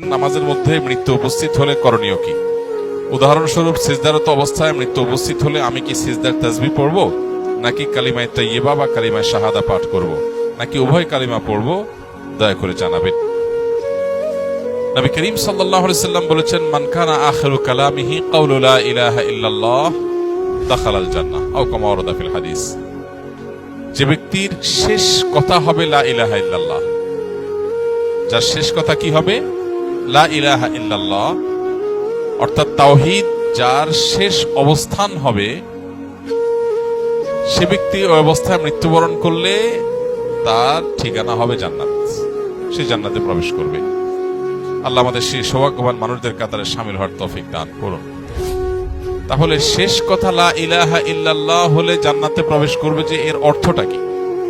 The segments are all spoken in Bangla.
নামাজের মধ্যে মৃত্যু উপস্থিত হলে করণীয় কি? উদাহরণস্বরূপ সিজদারত অবস্থায় মৃত্যু উপস্থিত হলে আমি কি সিজদার তাসবিহ পড়ব, নাকি কালিমায়ে তাইয়্যিবা বা কালিমায়ে শাহাদা পাঠ করব, নাকি উভয় কালিমা পড়ব? দয়া করে জানাবেন। নবী করিম সাল্লাল্লাহু আলাইহি সাল্লাম বলেছেন, মান কানা আখিরু কালামিহি কাউলু লা ইলাহা ইল্লাল্লাহ দাখালাল জান্নাহ আও কামা ওয়ারাদা ফিল হাদিস। যে ব্যক্তির শেষ কথা হবে লা ইলাহা ইল্লাল্লাহ, যার শেষ কথা কি হবে? লা ইলাহা ইল্লাল্লাহ, অর্থাৎ তাওহীদ যার শেষ অবস্থান হবে, সে ব্যক্তি ওই অবস্থায় মৃত্যুবরণ করলে তার ঠিকানা হবে জান্নাত, সে জান্নাতে প্রবেশ করবে। আল্লাহ আমাদের সেই সৌভাগ্যবান মানুষদের কাতারে শামিল হওয়ার তৌফিক দান করুন। তাহলে শেষ কথা লা ইলাহা ইল্লাল্লাহ হলে জান্নাতে প্রবেশ করবে, যে এর অর্থটা কি,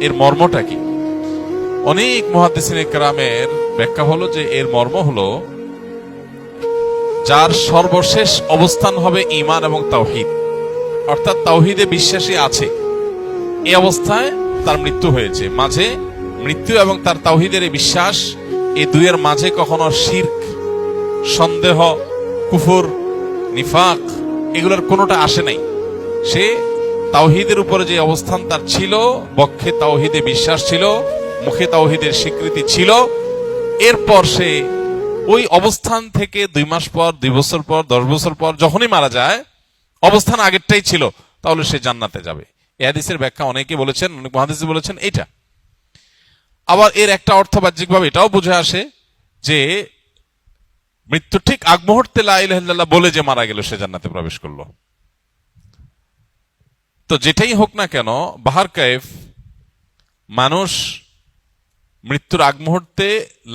এর মর্মটা কি? অনেক মুহাদ্দিসিনে কেরামের ব্যাখ্যা হলো যে এর মর্ম হলো, যার সর্বশেষ অবস্থান হবে ঈমান এবং তাওহীদ, অর্থাৎ তাওহীদে বিশ্বাসী আছে, এই অবস্থায় তার মৃত্যু হয়েছে। মাঝে মৃত্যু এবং তার তাওহীদের এই বিশ্বাস, এই দুইয়ের মাঝে কখনো শিরক, সন্দেহ, কুফর, নিফাক এগুলোর কোনোটা আসে নাই। সে তাওহীদের উপরে যে অবস্থান তার ছিল, বক্ষে তাওহীদে বিশ্বাস ছিল, মুখে তাওহীদের স্বীকৃতি ছিল, এরপর সে ওই অবস্থান থেকে 2 মাস পর, 2 বছর পর, 10 বছর পর যখনই মারা যায়, অবস্থান আগেরটাই ছিল, তাহলে সে জান্নাতে যাবে। এই হাদিসের ব্যাখ্যা অনেকে বলেছেন, অনেক মুহাদ্দিস বলেছেন এটা। আবার এর একটা অর্থ বাহ্যিকভাবে এটাও বুঝে আসে যে মৃত্যু ঠিক আগ মুহূর্তে লা ইলাহা ইল্লাল্লাহ বলে যে মারা গেল, সে জান্নাতে প্রবেশ করলো। তো যেটাই হোক না কেন, বাহার কায়েফ মানুষ মৃত্যুর আগ মুহূর্তে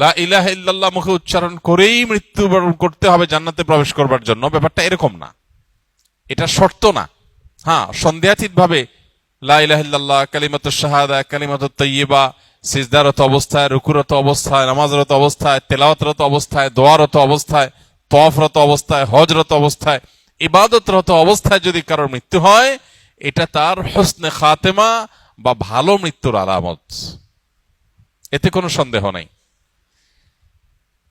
লা ইলাহা ইল্লাল্লাহ মুখে উচ্চারণ করেই মৃত্যুবরণ করতে হবে জান্নাতে প্রবেশ করবার জন্য, ব্যাপারটা এরকম না, এটা শর্ত না। হ্যাঁ, সন্দেহাতীত ভাবে লা ইলাহা ইল্লাল্লাহ, কালিমাতুশ শাহাদা, কালিমাতুত তাইয়্যিবা সিজদারত অবস্থায়, রুকুরত অবস্থায়, নামাজরত অবস্থায়, তেলাওয়াতরত অবস্থায়, দোয়ারত অবস্থায়, তওয়াফরত অবস্থায়, হজরত অবস্থায়, ইবাদতরত অবস্থায় যদি কারোর মৃত্যু হয়, এটা তার হুসনে খাতেমা বা ভালো মৃত্যুর আলামত, এতে কোনো সন্দেহ নাই।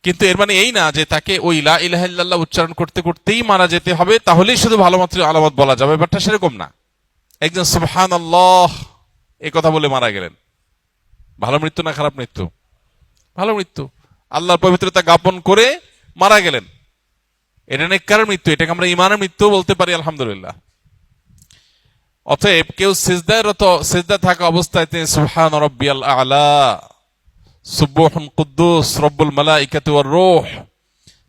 কিন্তু এর মানে এই না যে তাকে ওই লা ইলাহা ইল্লাল্লাহ উচ্চারণ করতে করতেই মারা যেতে হবে, তাহলেই শুধু ভালো মাত্র আলামত বলা যাবে, ব্যাপারটা সেরকম না। একজন সুবহানাল্লাহ এই কথা বলে মারা গেলেন, ভালো মৃত্যু না খারাপ মৃত্যু? ভালো মৃত্যু। আল্লাহর পবিত্রতা জ্ঞাপন করে মারা গেলেন, এটা নেককারের মৃত্যু, এটাকে আমরা ঈমানের মৃত্যু বলতে পারি, আলহামদুলিল্লাহ। অতএব কেউ সিজদা থাকা অবস্থায় তিনি সুবহান রাব্বিয়াল আ'লা, সুবহুন কুদ্দুস রব্বুল মালাইকাতি ওয়ার রূহ,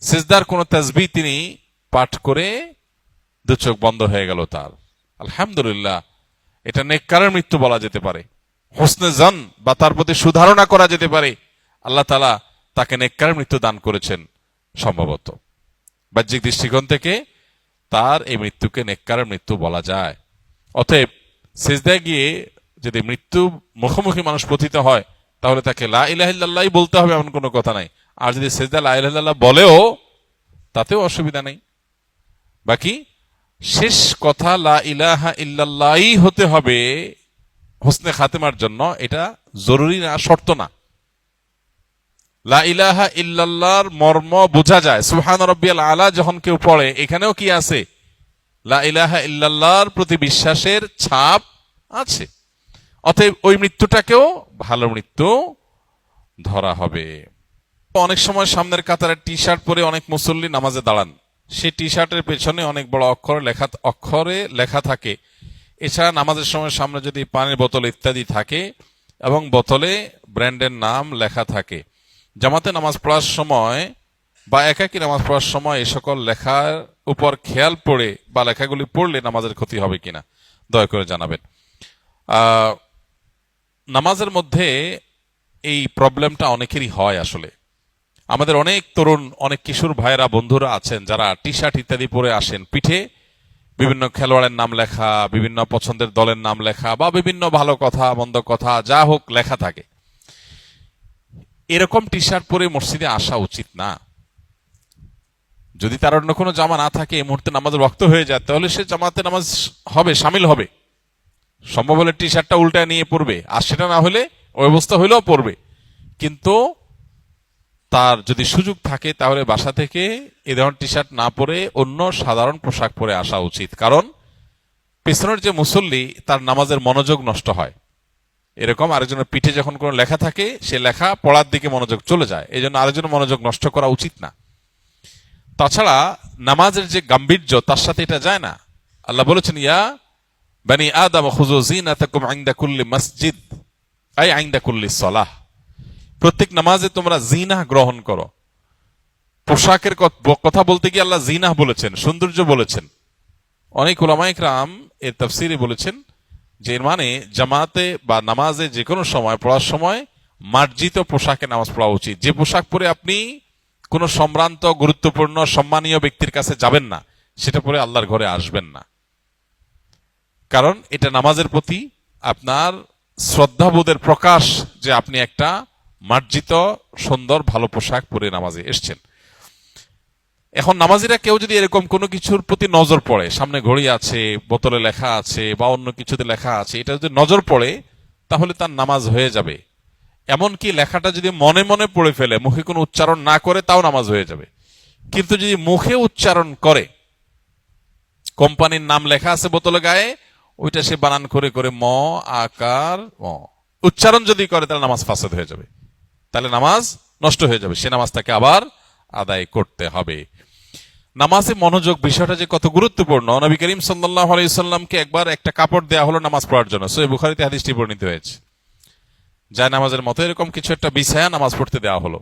সিজদার কোন তাসবিহ তিনি পাঠ করে 2 চোখ বন্ধ হয়ে গেল তার, আলহামদুলিল্লাহ, এটা নেককারের মৃত্যু বলা যেতে পারে। হুসনে জান বা তার প্রতি সুধারণা করা যেতে পারে, আল্লাহ তাআলা তাকে নেককারের মৃত্যু দান করেছেন সম্ভবত। বাহ্যিক দৃষ্টিকোণ থেকে তার এই মৃত্যুকে নেককারের মৃত্যু বলা যায়। অতএব সিজদায় গিয়ে যদি মৃত্যু মুখোমুখি মানুষ পতিত হয়, তাহলে তাকে লা ইলাহা ইল্লাল্লাহ বলতে হবে এমন কোনো কথা নাই। আর যদি সিজদা লা ইলাহা ইল্লাল্লাহ বলেও, তাতেও অসুবিধা নেই। বাকি শেষ কথা লা ইলাহা ইল্লাল্লাহই হতে হবে হুসনে খাতেমার জন্য, এটা জরুরি না, শর্ত না। লা ইলাহা ইল্লাল্লাহর মর্ম বোঝা যায়। সুবহান রাব্বিয়াল আ'লা যখন কেউ পড়ে, এখানেও কি আছে? লা ইলাহা ইল্লাল্লাহর প্রতি বিশ্বাসের ছাপ আছে। অতএব ওই মৃত্যুটাকেও ভালো মৃত্যু ধরা হবে। অনেক সময় সামনের কাতারে টি শার্ট পরে অনেক মুসল্লি নামাজে দাঁড়ান, সেই টি শার্টের পেছনে অনেক বড় অক্ষরে লেখা থাকে। এছাড়া নামাজের সময় সামনে যদি পানির বোতল ইত্যাদি থাকে এবং বোতলে ব্র্যান্ডের নাম লেখা থাকে, জামাতে নামাজ পড়ার সময় বা একাকী নামাজ পড়ার সময় এই সকল লেখার উপর খেয়াল পড়ে বা লেখাগুলি পড়লে নামাজের ক্ষতি হবে কিনা দয়া করে জানাবেন। নামাজের মধ্যে এই প্রবলেমটা অনেকেরই হয়। আসলে আমাদের অনেক তরুণ, অনেক কিশোর ভাইয়েরা, বন্ধুরা আছেন যারা টি শার্ট ইত্যাদি পরে আসেন, পিঠে বিভিন্ন খেলোয়াড়ের নাম লেখা, বিভিন্ন পছন্দের দলের নাম লেখা বা বিভিন্ন ভালো কথা মন্দ কথা যা হোক লেখা থাকে। এরকম টি শার্ট পরে মসজিদে আসা উচিত না। যদি তার অন্য কোনো জামা না থাকে, এই মুহূর্তে নামাজের ওয়াক্ত হয়ে যায়, তাহলে সে জামাতে নামাজ হবে, শামিল হবে। সম্ভব হলে টি শার্টটা উল্টায় নিয়ে পড়বে, আর সেটা না হলে ওই অবস্থা হইলেও পড়বে। কিন্তু তার যদি সুযোগ থাকে তাহলে বাসা থেকে এ ধরনের টি শার্ট না পরে অন্য সাধারণ পোশাক পরে আসা উচিত। কারণ পেছনের যে মুসল্লি তার নামাজের মনোযোগ নষ্ট হয়। এরকম আরেকজনের পিঠে যখন কোনো লেখা থাকে সে লেখা পড়ার দিকে মনোযোগ চলে যায়, এই জন্য আরেকজনের মনোযোগ নষ্ট করা উচিত না। তাছাড়া নামাজের যে গাম্ভীর্য তার সাথে এটা যায় না। আল্লাহ বলেছেন, ইয়া বানি আদম খুযু যিনাতাকুম ইনদা কুল্লি মসজিদ আই ইনদা কুল্লি সালাহ। প্রত্যেক নামাজে তোমরা জিনাহ গ্রহণ করো। পোশাকের কথা বলতে গিয়ে আল্লাহ জিনাহ বলেছেন, সৌন্দর্য বলেছেন। অনেক উলামায়ে কেরাম এর তাফসীরে বলেছেন যে এর মানে জামাতে বা নামাজে যে কোনো সময় পড়ার সময় মার্জিত পোশাকে নামাজ পড়া উচিত। যে পোশাক পরে আপনি কোনো সম্ভ্রান্ত গুরুত্বপূর্ণ সম্মানীয় ব্যক্তির কাছে যাবেন না, সেটা পরে আল্লাহর ঘরে আসবেন না। কারণ এটা নামাজের প্রতি আপনার শ্রদ্ধাবোধের প্রকাশ যে আপনি একটা মার্জিত সুন্দর ভালো পোশাক পরে নামাজে এসছেন। এখন নামাজিরা কেউ যদি এরকম কোনো কিছুর প্রতি নজর পড়ে, সামনে ঘড়ি আছে, বোতলে লেখা আছে বা অন্য কিছুতে লেখা আছে, এটা যদি নজর পড়ে তাহলে তার নামাজ হয়ে যাবে। এমনকি লেখাটা যদি মনে মনে পড়ে ফেলে, মুখে কোনো উচ্চারণ না করে, তাও নামাজ হয়ে যাবে। কিন্তু যদি মুখে উচ্চারণ করে, কোম্পানির নাম লেখা আছে বোতলে গায়ে, ওইটা সে বানান করে করে ম আকার ম উচ্চারণ যদি করে, তাহলে নামাজ ফাসাদ হয়ে যাবে, তাহলে নামাজ নষ্ট হয়ে যাবে। সে নামাজ তাকে আবার আদায় করতে হবে। নামাজে মনোযোগ বিষয়টা যে কত গুরুত্বপূর্ণ, নবী করিম সাল্লাল্লাহু আলাইহি ওয়াসাল্লামকে একবার একটা কাপড় দেয়া হলো নামাজ পড়ার জন্য। সহিহ বুখারীতে হাদিসটি বর্ণিত হয়েছে। যায় নামাজের মতো এরকম কিছু একটা বিছায়া নামাজ পড়তে দেওয়া হলো।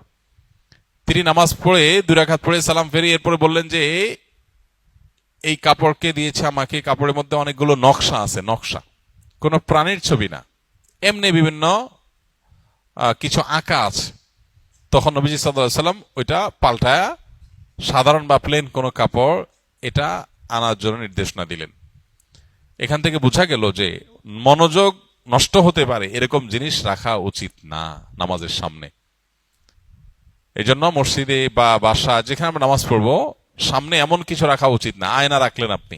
তিনি নামাজ পড়ে 2 রাকাত পড়ে সালাম ফেরি এরপরে বললেন যে এই কাপড়কে দিয়েছে আমাকে, কাপড়ের মধ্যে অনেকগুলো নকশা আছে, নকশা, কোনো প্রাণীর ছবি না, এমনি বিভিন্ন কিছু আঁকা আছে। তখন নবীজি সাল্লাল্লাহু আলাইহি ওয়াসাল্লাম ওইটা পাল্টায়া সাধারণ বা প্লেন কোনো কাপড় এটা আনার জন্য নির্দেশনা দিলেন। এখান থেকে বোঝা গেল যে মনোযোগ নষ্ট হতে পারে এরকম জিনিস রাখা উচিত না নামাজের সামনে। এই জন্য মসজিদে বা বাসা যেখানে আমরা নামাজ পড়বো সামনে এমন কিছু রাখা উচিত না। আয়না রাখলেন আপনি,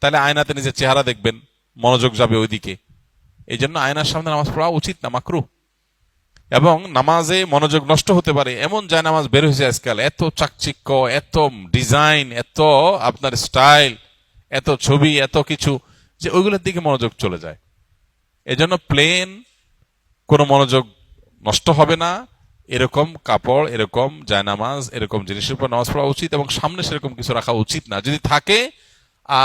তাহলে আয়নাতে নিজের চেহারা দেখবেন, মনোযোগ যাবে ওইদিকে। এই জন্য আয়নার সামনে নামাজ পড়া উচিত না, মাকরুহ। এবং নামাজে মনোযোগ নষ্ট হতে পারে এমন যায় নামাজ বের হয়েছে আজকাল, এত চাকচিক্য, এত ডিজাইন, এত আপনার স্টাইল, এত ছবি, এত কিছু, যে ওইগুলোর দিকে মনোযোগ চলে যায়। এজন্য প্লেন কোনো মনোযোগ নষ্ট হবে না, এরকম কাপড়, এরকম জায়নামাজ, এরকম জিনিসের উপর নামাজ পড়া উচিত। এবং সামনে সেরকম কিছু রাখা উচিত না। যদি থাকে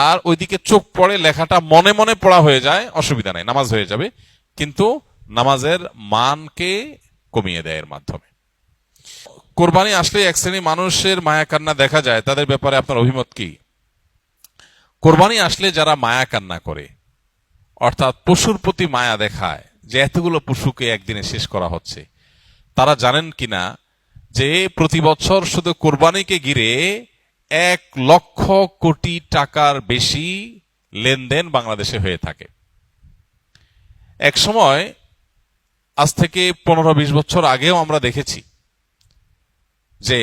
আর ওইদিকে চোখ পড়ে, লেখাটা মনে মনে পড়া হয়ে যায়, অসুবিধা নাই, নামাজ হয়ে যাবে, কিন্তু নামাজের মানকে কমিয়ে দেয় এর মাধ্যমে। কোরবানি আসলে এক শ্রেণী মানুষের মায়া কান্না দেখা যায়, তাদের ব্যাপারে আপনার অভিমত কি? কোরবানি আসলে যারা মায়া কান্না করে, অর্থাৎ পশুর প্রতি মায়া দেখায় যে এতগুলো পশুকে একদিনে শেষ করা হচ্ছে, তারা জানেন কিনা যে প্রতি বছর শুধু কোরবানিকে ঘিরে 1,00,000 কোটি টাকার বেশি লেনদেন বাংলাদেশে হয়ে থাকে। এক সময়, আজ থেকে 15-20 বছর আগেও আমরা দেখেছি যে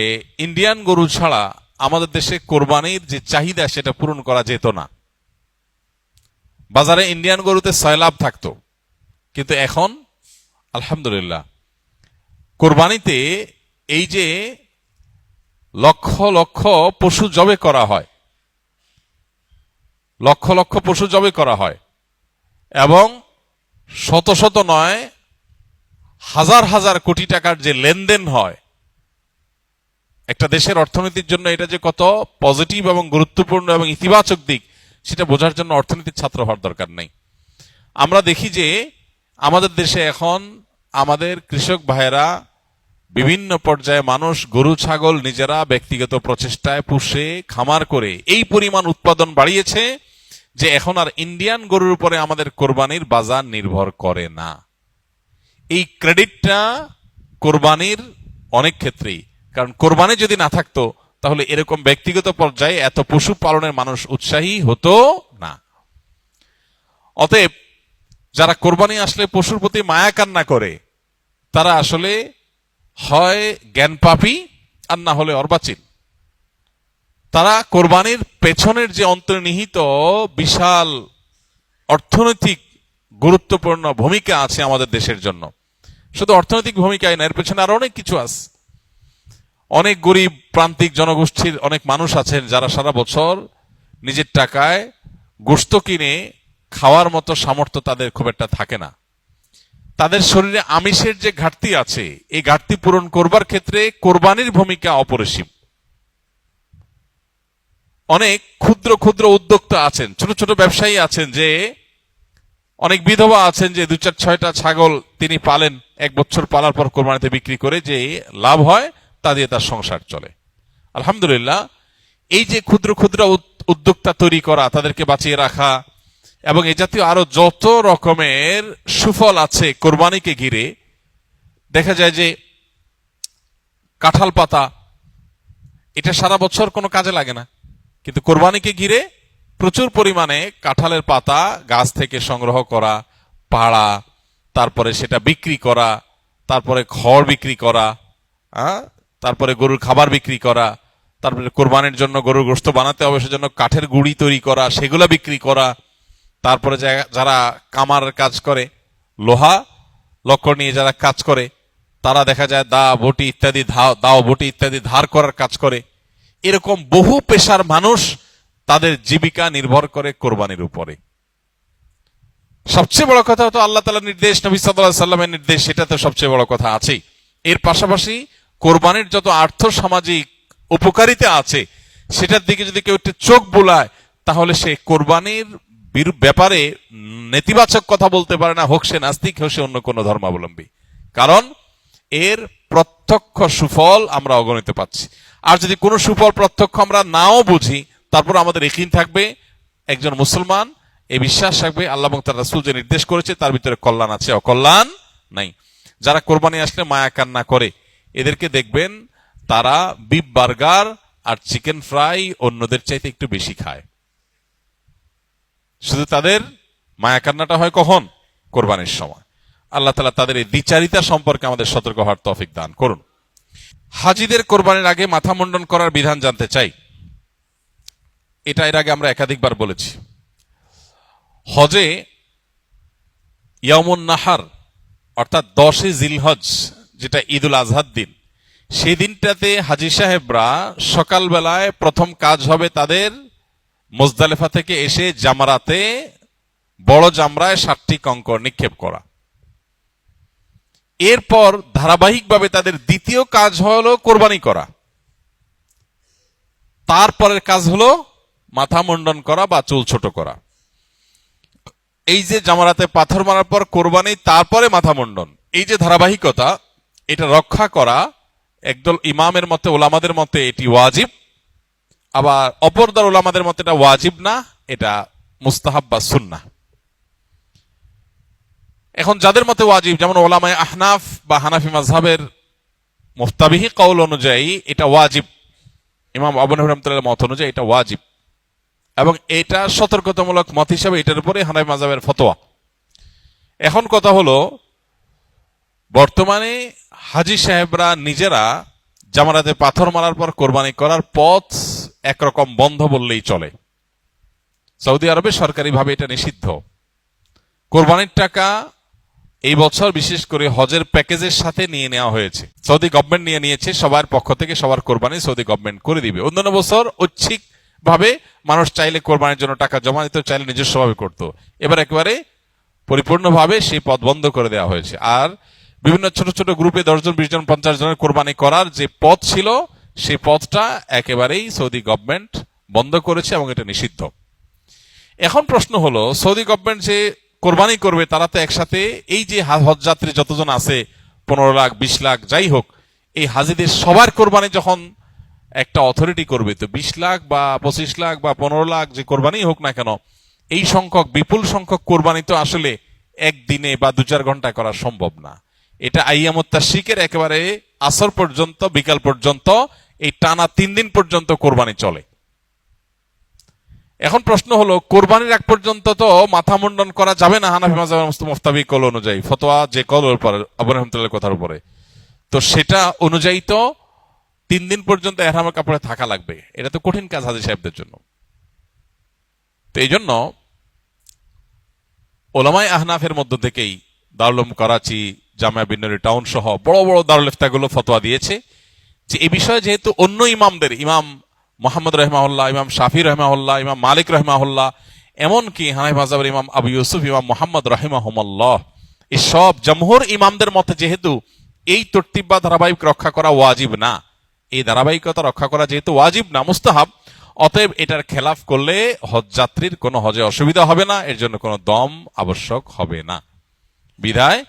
ইন্ডিয়ান গরু ছাড়া আমাদের দেশে কোরবানির যে চাহিদা সেটা পূরণ করা যেত না। বাজারে ইন্ডিয়ান গরুতে সয়লাভ থাকতো, কিন্তু এখন আলহামদুলিল্লাহ কোরবানিতে এই যে লক্ষ লক্ষ পশু জবে করা হয়, লক্ষ লক্ষ পশু জবে করা হয়, এবং শত শত নয় হাজার হাজার কোটি টাকার যে লেনদেন হয়, একটা দেশের অর্থনীতির জন্য এটা যে কত পজিটিভ এবং গুরুত্বপূর্ণ এবং ইতিবাচক দিক, সেটা বোঝার জন্য অর্থনীতির ছাত্র হওয়ার দরকার নেই। আমরা দেখি যে আমাদের দেশে এখন আমাদের কৃষক ভাইয়েরা বিভিন্ন পর্যায়ে মানুষ গরু ছাগল নিজেরা ব্যক্তিগত প্রচেষ্টায় পুষে খামার করে এই পরিমাণ উৎপাদন বাড়িয়েছে যে এখন আর ইন্ডিয়ান গরুর উপরে আমাদের কোরবানির বাজার নির্ভর করে না। এই ক্রেডিটটা কোরবানির অনেক ক্ষেত্রেই, কারণ কোরবানি যদি না থাকতো তাহলে এরকম ব্যক্তিগত পর্যায়ে এত পশু পালনের মানুষ উৎসাহী হতো না। অতএব যারা কোরবানি আসলে পশুর প্রতি মায়া কান্না করে, তারা আসলে হয় জ্ঞান পাপী আর না হলে অর্বাচীন। তারা কোরবানির পেছনের যে অন্তর্নিহিত বিশাল অর্থনৈতিক গুরুত্বপূর্ণ ভূমিকা আছে আমাদের দেশের জন্য, শুধু অর্থনৈতিক ভূমিকাই না, এর পেছনে আরো অনেক কিছু আছে। অনেক গরিব প্রান্তিক জনগোষ্ঠীর অনেক মানুষ আছেন যারা সারা বছর নিজের টাকায় গোশত কিনে খাওয়ার মতো সামর্থ্য তাদের খুব একটা থাকে না। তাদের শরীরে আমিষের যে ঘাটতি আছে, এই ঘাটতি পূরণ করবার ক্ষেত্রে কোরবানির ভূমিকা অপরিসীম। অনেক ক্ষুদ্র ক্ষুদ্র উদ্যোক্তা আছেন, ছোট ছোট ব্যবসায়ী আছেন, যে অনেক বিধবা আছেন যে 2-4-6টা ছাগল তিনি পালেন, 1 বছর পালার পর কোরবানিতে বিক্রি করে যে লাভ হয় তা দিয়ে তার সংসার চলে। আলহামদুলিল্লাহ, এই যে ক্ষুদ্র ক্ষুদ্র উদ্যোক্তা তৈরি করা, তাদেরকে বাঁচিয়ে রাখা এবং এই জাতীয় আরো যত রকমের সুফল আছে কোরবানিকে ঘিরে, দেখা যায় যে কাঁঠাল পাতা এটা সারা বছর কোনো কাজে লাগে না, কিন্তু কোরবানিকে ঘিরে প্রচুর পরিমাণে কাঁঠালের পাতা গাছ থেকে সংগ্রহ করা, পাড়া, তারপরে সেটা বিক্রি করা, তারপরে খড় বিক্রি করা, তারপরে গরুর খাবার বিক্রি করা, তারপরে কোরবানির জন্য গরুর গোশত বানাতে হবে সেজন্য কাঠের গুঁড়ি তৈরি করা, সেগুলা বিক্রি করা, তারপরে যারা কামার কাজ করে, লোহা লক্কর নিয়ে যারা কাজ করে, তারা দেখা যায় দাও বটি ইত্যাদি ধার করার কাজ করে। এরকম বহু পেশার মানুষ তাদের জীবিকা নির্ভর করে কোরবানির উপরে। সবচেয়ে বড় কথা হতো আল্লাহ তাআলার নির্দেশ, নবী সাল্লাল্লাহু আলাইহি সাল্লামের নির্দেশ, সেটা তো সবচেয়ে বড় কথা আছেই। এর পাশাপাশি কোরবানির যত আর্থ সামাজিক উপকারিতা আছে সেটার দিকে যদি কেউ একটু চোখ বুলায়, তাহলে সে কোরবানির ব্যাপারে নেতিবাচক কথা বলতে পারে না, হোক সে নাস্তিক, হোক সে অন্য কোনো ধর্মাবলম্বী। কারণ এর প্রত্যক্ষ সুফল আমরা অগণিত পাচ্ছি। আর যদি কোনো সুফল প্রত্যক্ষ আমরা নাও বুঝি, তারপর আমাদের ইয়াকিন থাকবে, একজন মুসলমান এই বিশ্বাস রাখবে আল্লাহ এবং তার রাসূল যে নির্দেশ করেছে তার ভিতরে কল্যাণ আছে, অকল্যাণ নাই। যারা কোরবানি আসলে মায়া কান্না করে, এদেরকে দেখবেন তারা বিফ বার্গার আর চিকেন ফ্রাই অন্যদের চাইতে একটু বেশি খায়। শুধু তাদের মায়া কান্নাটা হয় কখন? কোরবানির সময়। আল্লাহ তাআলা তাদের এই দ্বিচারিতা সম্পর্কে আমাদের সতর্ক হওয়ার তৌফিক দান করুন। হাজীদের কোরবানির আগে মাথা মুন্ডন করার বিধান জানতে চাই। এটা এর আগে আমরা একাধিকবার বলেছি। হজে ইয়াউমুন নাহার অর্থাৎ 10 জিলহজ, যেটা ঈদুল আজহার দিন, সেই দিনটাতে হাজী সাহেবরা সকালবেলায় প্রথম কাজ হবে তাদের মুজদালিফা থেকে এসে জামারাতে বড় জামরায় 7টি কঙ্কর নিক্ষেপ করা। এরপর ধারাবাহিকভাবে তাদের দ্বিতীয় কাজ হলো কোরবানি করা, তারপরের কাজ হলো মাথা মুন্ডন করা বা চুল ছোট করা। এই যে জামারাতে পাথর মারার পর কোরবানি, তারপরে মাথা মুন্ডন, এই যে ধারাবাহিকতা, এটা রক্ষা করা একদল ইমামের মতে, ওলামাদের মতে এটি ওয়াজিব, আবার অপর দল ওলামাদের মতে এটা ওয়াজিব না, এটা মুস্তাহাব বা সুন্নাহ। এখন যাদের মতে ওয়াজিব, যেমন ওলামায়ে আহনাফ বা হানাফি মাযহাবের মুফতাবিহি কওল অনুযায়ী এটা ওয়াজিব, ইমাম আবু হানিফা রাহমাতুল্লাহ মত অনুযায়ী এটা ওয়াজিব, এবং এটা সতর্কতামূলক মত হিসাবে এটার উপরে হানাফি মাযহাবের ফতোয়া। এখন কথা হলো, বর্তমানে হাজী সাহেবরা নিজেরা জামারাতে পাথর মারার পর কোরবানি করার পথ একরকম বন্ধ বললেই চলে। সৌদি আরবে সরকারিভাবে এটা নিষিদ্ধ। কোরবানির টাকা এই বছর বিশেষ করে হজের প্যাকেজের সাথে নিয়ে নেওয়া হয়েছে, সৌদি গভর্নমেন্ট নিয়ে নিয়েছে, সবার পক্ষ থেকে সবার কোরবানি সৌদি গভর্নমেন্ট করে দিবে। অন্যান্য বছর ঐচ্ছিক ভাবে মানুষ চাইলে কোরবানির জন্য টাকা জমা দিত, চাইলে নিজস্ব ভাবে করতো। এবার একেবারে পরিপূর্ণভাবে সেই পথ বন্ধ করে দেওয়া হয়েছে। আর বিভিন্ন ছোট ছোট গ্রুপে 10 জন 20 জন 50 জনের কোরবানি করার যে পথ ছিল, সেই পথটা একেবারেই সৌদি গভর্নমেন্ট বন্ধ করেছে এবং এটা নিষিদ্ধ। এখন প্রশ্ন হলো, সৌদি গভর্নমেন্ট যে কোরবানি করবে তারা তো একসাথে এই যে হজ যাত্রী যতজন আছে 15 লাখ 20 লাখ যাই হোক, এই হাজীদের সবার কোরবানি যখন একটা অথরিটি করবে, তো 20 লাখ বা 25 লাখ বা 15 লাখ যে কোরবানি হোক না কেন, এই সংখ্যক বিপুল সংখ্যক কোরবানি তো আসলে একদিনে বা 2-4 ঘন্টায় করা সম্ভব না। এটা আইয়ামুত তাশরিকের একেবারে আসর পর্যন্ত, বিকাল পর্যন্ত, এই টানা 3 দিন পর্যন্ত কোরবানি চলে। এখন প্রশ্ন হলো, কোরবানির আগ পর্যন্ত তো মাথা মুন্ডন করা যাবে না হানাফি মাযহাবের মুফতাবি কল অনুযায়ী, ফতোয়া যে কল উপরে আবু রাহমাতুল্লাহ কথার উপরে, তো সেটা অনুযায়ী তো 3 দিন পর্যন্ত ইহরামের কাপড়ে থাকা লাগবে। এটা তো কঠিন কাজ হাজী সাহেবদের জন্য। তো এই জন্য ওলামায়ে আহনাফের মধ্য থেকেই দারুল উলুম করাচি, জামিয়া বিন নূর টাউন সহ বড় বড় দারুল ইফতাগুলো ফতোয়া দিয়েছে যে এই বিষয়ে যেহেতু অন্য ইমামদের, ইমাম মোহাম্মদ রহমাহুল্লাহ, ইমাম শাফি রহমাহুল্লাহ, ইমাম মালিক রহমাহুল্লাহ, এমনকি হানাফি মাযহাবের ইমাম আবু ইউসুফ, ইমাম মোহাম্মদ রাহিমাহুমুল্লাহ, এই সব জমহুর ইমামদের মতে যেহেতু এই তরতিব বা ধারাবাহিক রক্ষা করা ওয়াজিব না, এই ধারাবাহিকতা রক্ষা করা যেহেতু ওয়াজিব না, মুস্তাহাব, অতএব এটার খেলাফ করলে হজ যাত্রীর কোনো হজে অসুবিধা হবে না, এর জন্য কোনো দম আবশ্যক হবে না। বিধায়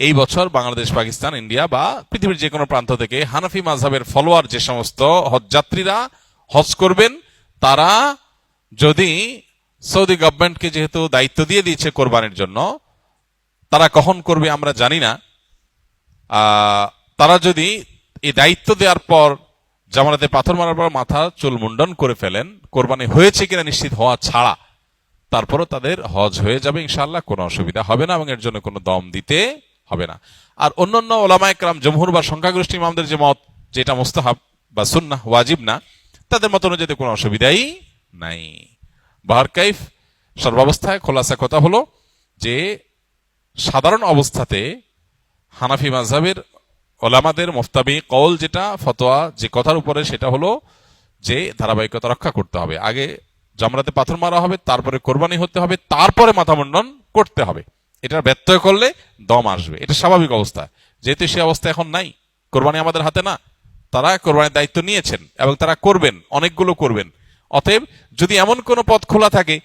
এই বছর বাংলাদেশ, পাকিস্তান, ইন্ডিয়া বা পৃথিবীর যে কোনো প্রান্ত থেকে হানাফি মাযহাবের ফলোয়ার যে সমস্ত হজযাত্রীরা হজ করবেন, তারা যদি সৌদি গভর্নমেন্টকে যেহেতু দায়িত্ব দিয়ে দিয়েছে কোরবানির জন্য, তারা কখন করবে আমরা জানি না, তারা যদি এই দায়িত্ব দেওয়ার পর জামানাতে পাথর মারার পর মাথা চুল মুন্ডন করে ফেলেন, কোরবানি হয়েছে কিনা নিশ্চিত হওয়া ছাড়া, তারপরও তাদের হজ হয়ে যাবে ইনশাআল্লাহ, কোনো অসুবিধা হবে না এবং এর জন্য কোনো দম দিতে হবে না। আর অন্যান্য ওলামায়ে কেরাম, জমহুর বা সংখ্যাগরিষ্ঠ ইমামদের যে মত, যেটা মুস্তাহাব বা সুন্নাহ, ওয়াজিব না, তাদের মত অনুযায়ী কোনো অসুবিধাই নাই। বাহার কাইফ, সর্বাবস্থায় খোলাসা কথা হলো যে সাধারণ অবস্থাতে হানাফি মাযহাবের ওলামাদের মুফতাবি কওল, যেটা ফতোয়া, যে কথার উপরে, সেটা হলো যে ধারাবাহিকতা রক্ষা করতে হবে। আগে জামরাতে পাথর মারা হবে, তারপরে কোরবানি হতে হবে, তারপরে মাথা মুন্ডন করতে হবে। এটার ব্যত্যয় করলে দম আসবে, এটা স্বাভাবিক অবস্থা। যেহেতু সে অবস্থা এখন নাই, কোরবানি আমাদের হাতে না, তারা কোরবানির দায়িত্ব নিয়েছেন এবং তারা করবেন, অনেকগুলো করবেন। অতএব যদি এমন কোনো পথ খোলা থাকে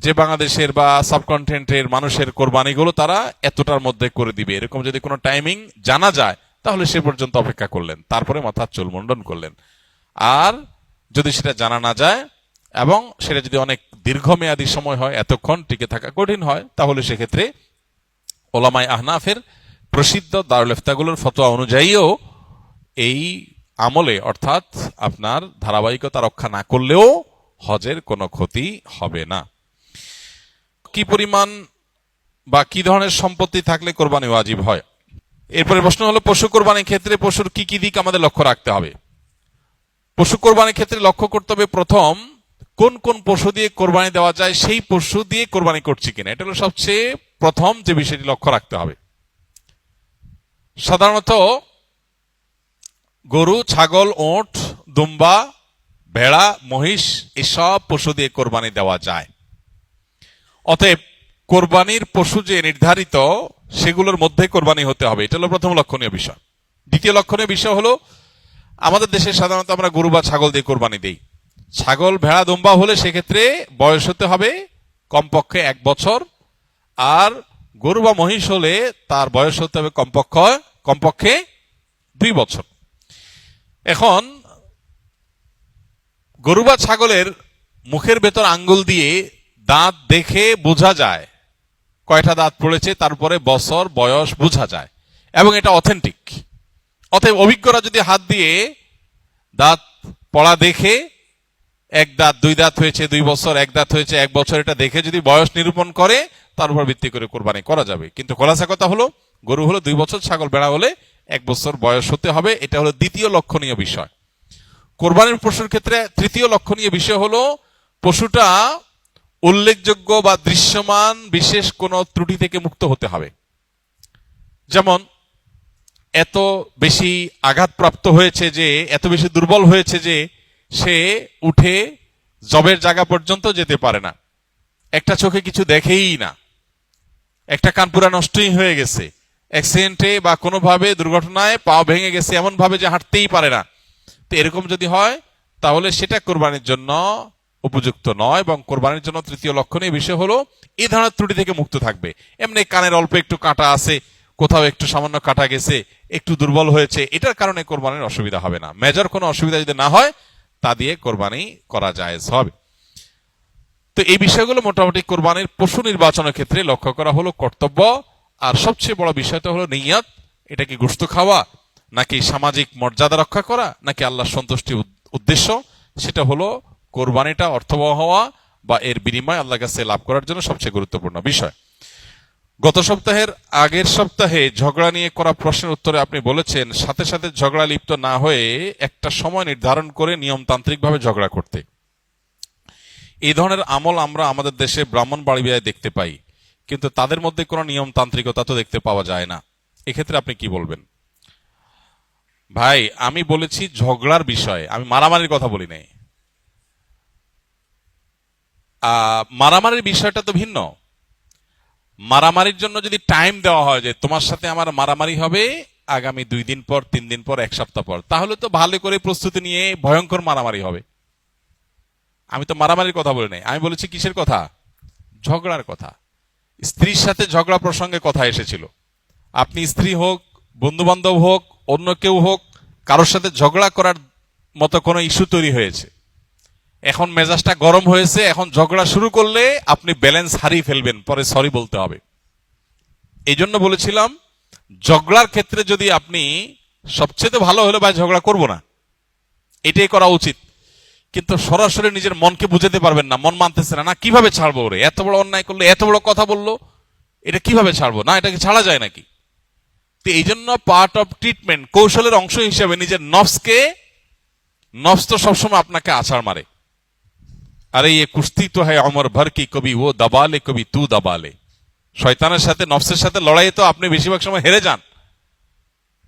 যে বাংলাদেশের বা সাবকন্টিনেন্টের মানুষের কোরবানিগুলো তারা এতটার মধ্যে করে দিবে, এরকম যদি কোনো টাইমিং জানা যায়, তাহলে সে পর্যন্ত অপেক্ষা করলেন, তারপরে মাথার চুল মুন্ডন করলেন। আর যদি সেটা জানা না যায় এবং সেটা যদি অনেক দীর্ঘমেয়াদী সময় হয়, এতক্ষণ টিকে থাকা কঠিন হয়, তাহলে সেক্ষেত্রে ওলামায়ে আহনাফের প্রসিদ্ধ দারুল ইফতাগুলোর ফতোয়া অনুযায়ীও এই আমলে, অর্থাৎ আপনার ধারাবাহিকতা রক্ষা না করলেও হজের কোনো ক্ষতি হবে না। কি পরিমাণ বা কি ধরনের সম্পত্তি থাকলে কোরবানি ওয়াজিব হয়? এরপরে প্রশ্ন হলো, পশু কোরবানির ক্ষেত্রে পশুর কি কি দিক আমাদের লক্ষ্য রাখতে হবে? পশু কোরবানির ক্ষেত্রে লক্ষ্য করতে হবে, প্রথম, কোন কোন পশু দিয়ে কোরবানি দেওয়া যায়, সেই পশু দিয়ে কোরবানি করছি কিনা, এটা হলো সবচেয়ে প্রথম যে বিষয়টি লক্ষ্য রাখতে হবে। সাধারণত গরু, ছাগল, ওঁট, দুম্বা, ভেড়া, মহিষ, এসব পশু দিয়ে কোরবানি দেওয়া যায়। অতএব কোরবানির পশু যে নির্ধারিত, সেগুলোর মধ্যে কোরবানি হতে হবে, এটা হলো প্রথম লক্ষণীয় বিষয়। দ্বিতীয় লক্ষণীয় বিষয় হলো, আমাদের দেশে সাধারণত আমরা গরু বা ছাগল দিয়ে কোরবানি দেই। ছাগল, ভেড়া, দুম্বা হলে সেক্ষেত্রে বয়স হতে হবে কমপক্ষে 1 বছর, আর গরু বা মহিষ হলে তার বয়স হতে হবে কমপক্ষে 2 বছর। এখন গরু বা ছাগলের মুখের ভেতর আঙ্গুল দিয়ে দাঁত দেখে বোঝা যায় কয়টা দাঁত পড়েছে, তারপরে বছর বয়স বোঝা যায় এবং এটা অথেন্টিক। অতএব অভিজ্ঞরা যদি হাত দিয়ে দাঁত পড়া দেখে 1 দাঁত 2 দাঁত হয়েছে 2 বছর, 1 দাঁত হয়েছে 1 বছর, এটা দেখে যদি বয়স নিরূপণ করে, তার উপর ভিত্তি করে কোরবানি করা যাবে। কিন্তু খোলাসা কথা হলো, গরু হলো 2 বছর, ছাগল ভেড়া হলে 1 বছর বয়স হতে হবে। এটা হলো দ্বিতীয় লক্ষণীয় বিষয়। কোরবানির পশুর ক্ষেত্রে তৃতীয় লক্ষণীয় বিষয় হলো, পশুটা উল্লেখযোগ্য বা দৃশ্যমান বিশেষ কোনো ত্রুটি থেকে মুক্ত হতে হবে। যেমন এত বেশি আঘাতপ্রাপ্ত হয়েছে, যে এত বেশি দুর্বল হয়েছে যে সে উঠে জবের জায়গা পর্যন্ত যেতে পারে না, একটা চোখে কিছু দেখেই না, একটা কান পুরা নষ্টই হয়ে গেছে, অ্যাক্সিডেন্টে বা কোনোভাবে দুর্ঘটনায় পা ভেঙে গেছে, এমন ভাবে যে হাঁটতেই পারে না। তো এরকম যদি হয়, তাহলে সেটা কোরবানির জন্য উপযুক্ত নয়। এবং কোরবানির জন্য তৃতীয় লক্ষণীয় বিষয় হলো, এই ধরনের ত্রুটি থেকে মুক্ত থাকবে। এমনি কানের অল্প একটু কাটা আছে, কোথাও একটু সামান্য কাটা গেছে, একটু দুর্বল হয়েছে, এটার কারণে কোরবানির অসুবিধা হবে না। মেজর কোনো অসুবিধা যদি না হয়, তা দিয়ে কোরবানি করা জায়েজ হবে। তো এই বিষয়গুলো মোটামুটি কোরবানির পশু নির্বাচনের ক্ষেত্রে লক্ষ্য করা হলো কর্তব্য। আর সবচেয়ে বড় বিষয়টা হলো নিয়ত। এটা কি গোশত খাওয়া, নাকি সামাজিক মর্যাদা রক্ষা করা, নাকি আল্লাহর সন্তুষ্টি উদ্দেশ্য, সেটা হলো কোরবানিটা অর্থবহ হওয়া বা এর বিনিময় আল্লাহর কাছে লাভ করার জন্য সবচেয়ে গুরুত্বপূর্ণ বিষয়। গত সপ্তাহের আগের সপ্তাহে ঝগড়া নিয়ে করা প্রশ্নের উত্তরে আপনি বলেছেন, সাথে সাথে ঝগড়া লিপ্ত না হয়ে একটা সময় নির্ধারণ করে নিয়মতান্ত্রিকভাবে ঝগড়া করতে। এই ধরনের আমল আমরা আমাদের দেশে ব্রাহ্মণবাড়িয়ায় দেখতে পাই, কিন্তু তাদের মধ্যে কোনো নিয়মতান্ত্রিকতা তো দেখতে পাওয়া যায় না। এক্ষেত্রে আপনি কি বলবেন? ভাই আমি বলেছি ঝগড়ার বিষয়ে, আমি মারামারির কথা বলি নাই। মারামারির বিষয়টা তো ভিন্ন। মারামারির জন্য যদি টাইম দেওয়া হয় যে তোমার সাথে আমার মারামারি হবে আগামী 2 দিন পর, 3 দিন পর, 1 সপ্তাহ পর, তাহলে তো ভালো করে প্রস্তুতি নিয়ে ভয়ঙ্কর মারামারি হবে। আমি তো মারামারির কথা বলি নাই, আমি বলেছি কিসের কথা? ঝগড়ার কথা। স্ত্রীর সাথে ঝগড়া প্রসঙ্গে কথা এসেছিল। আপনি স্ত্রী হোক, বন্ধু বান্ধব হোক, অন্য কেউ হোক, কারোর সাথে ঝগড়া করার মতো কোনো ইস্যু তৈরি হয়েছে, এখন মেজাজটা গরম হয়েছে, এখন ঝগড়া শুরু করলে আপনি ব্যালেন্স হারিয়ে ফেলবেন, পরে সরি বলতে হবে। এই জন্য বলেছিলাম ঝগড়ার ক্ষেত্রে যদি আপনি, সবচেয়ে ভালো হলো ভাই ঝগড়া করব না, এটাই করা উচিত। কিন্তু সরাসরি নিজের মনকে বুঝাতে পারবেন না, মন মানতেছে না, না কিভাবে ছাড়বো ওরে, এত বড় অন্যায় করলো, এত বড় কথা বললো, এটা কিভাবে ছাড়বো, না এটাকে ছাড়া যায় নাকি? তো এই জন্য পার্ট অফ ট্রিটমেন্ট, কৌশলের অংশ হিসেবে নিজের নফসকে, নফস তো সবসময় আপনাকে আছাড় মারে। আরে ये কুস্তি তো है अमर भर की, कभी वो दबा ले कभी तू दबा ले। শয়তানের সাথে, নফসের সাথে লড়াইয়ে তো আপনি বেশিরভাগ সময় হেরে যান,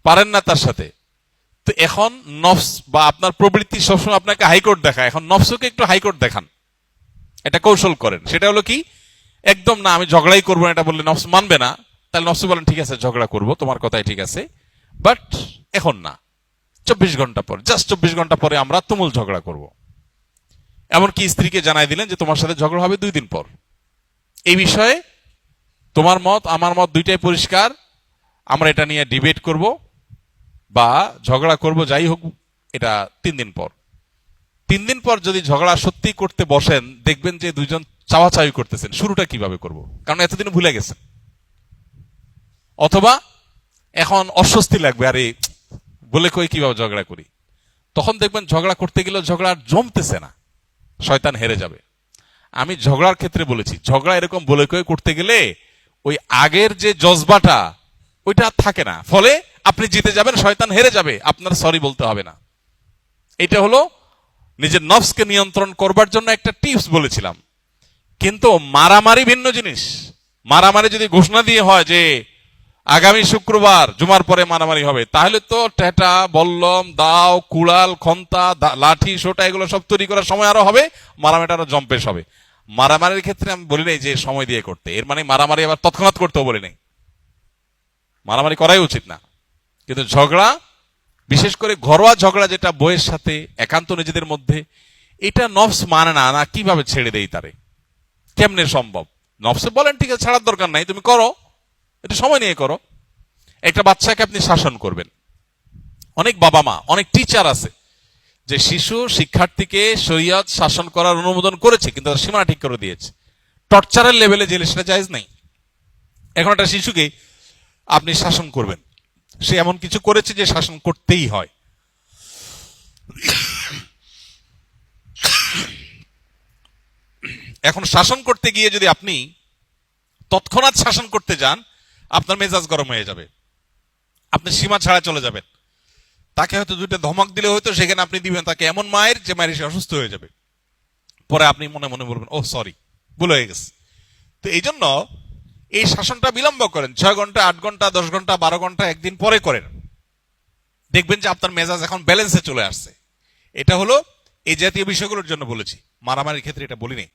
পারেন না তার সাথে। তো এখন নফস বা আপনার প্রবৃত্তি সবসময় আপনাকে হাইকোর্ট দেখায়, এখন নফসকে একটু হাইকোর্ট দেখান, এটা কৌশল করেন। সেটা হলো কি, একদম না আমি ঝগড়াই করবো না এটা বললে নফস মানবে না, তাহলে নফস বলেন ঠিক আছে ঝগড়া করবো, তোমার কথাই ঠিক আছে, বাট এখন না, 24 ঘন্টা পর, জাস্ট 24 ঘন্টা পরে আমরা তুমুল ঝগড়া করব। এমনকি স্ত্রীকে জানাই দিলেন যে তোমার সাথে ঝগড়া হবে 2 দিন পর, এই বিষয়ে তোমার মত আমার মত দুইটাই পরিষ্কার, আমরা এটা নিয়ে ডিবেট করব বা ঝগড়া করব, যাই হোক এটা 3 দিন পর। 3 দিন পর যদি ঝগড়া সত্যি করতে বসেন, দেখবেন যে দুইজন চাওয়াচাওয়ি করতেছেন, শুরুটা কিভাবে করব, কারণ এতদিন ভুলে গেছেন। অথবা এখন অস্বস্তি লাগবে, আরে বলে কই কিভাবে ঝগড়া করি, তখন দেখবেন ঝগড়া করতে গেলেও ঝগড়া আর জমতেছে না, শয়তান হেরে যাবে। আমি ঝগড়ার ক্ষেত্রে বলেছি ঝগড়া এরকম বলে কই করতে গেলে ওই আগের যে জজবাটা ওইটা থাকে না, ফলে আপনি জিতে যাবেন, শয়তান হেরে যাবে, আপনার সরি বলতে হবে না। এটা হলো নিজের নফসকে নিয়ন্ত্রণ করবার জন্য একটা টিপস বলেছিলাম। কিন্তু মারামারি ভিন্ন জিনিস। মারামারি যদি ঘোষণা দিয়ে হয় যে আগামী শুক্রবার জুমার পরে মারামারি হবে, তাহলে তো টেটা, বল্লম, দাও, কুড়াল, খন্তা, লাঠি, সোটা এগুলো সব তৈরি করার সময় আরো হবে, মারামারিটা আরো জম্পেশ হবে। মারামারির ক্ষেত্রে আমি বলি নাই যে সময় দিয়ে করতে, এর মানে মারামারি আবার তৎক্ষণাৎ করতেও বলি নাই, মারামারি করাই উচিত না। কিন্তু ঝগড়া, বিশেষ করে ঘরোয়া ঝগড়া যেটা বইয়ের সাথে একান্ত নিজেদের মধ্যে, এটা নফস মানে না, না কিভাবে ছেড়ে দেই তারে, কেমনে সম্ভব? নফসে বলেন ঠিক আছে ছাড়ার দরকার নাই, তুমি করো, একটু সময় নিয়ে করো। একটা বাচ্চাকে আপনি শাসন করবেন, অনেক বাবা মা, অনেক টিচার আছে যে শিশু শিক্ষার্থীকে শরীয়ত শাসন করার অনুমোদন করেছে, কিন্তু তার সীমানা ঠিক করে দিয়েছে, টর্চারের লেভেলে জেলে সেটা জায়েজ নাই। এখন একটা শিশুকে আপনি শাসন করবেন, সে এমন কিছু করেছে যে শাসন করতেই হয়। এখন শাসন করতে গিয়ে যদি আপনি তৎক্ষণাৎ শাসন করতে যান, আপনার মেজাজ গরম হয়ে যাবে, আপনি সীমা ছাড়া চলে যাবেন। তাকে হয়তো 2টা ধমক দিলে হয়তো সেখানে আপনি দিবেন তাকে এমন মায়ের যে মায়ের সে অসুস্থ হয়ে যাবে, পরে আপনি মনে মনে বলবেন ও সরি, ভুল হয়ে গেছে। তো এই জন্য এই শাসনটা বিলম্ব করেন, 6 ঘন্টা, 8 ঘন্টা, 10 ঘন্টা, 12 ঘন্টা, একদিন পরে করেন, দেখবেন যে আপনার মেজাজ এখন ব্যালেন্সে চলে আসছে। এটা হলো এই জাতীয় বিষয়গুলোর জন্য বলেছি, মারামারির ক্ষেত্রে এটা বলিনি।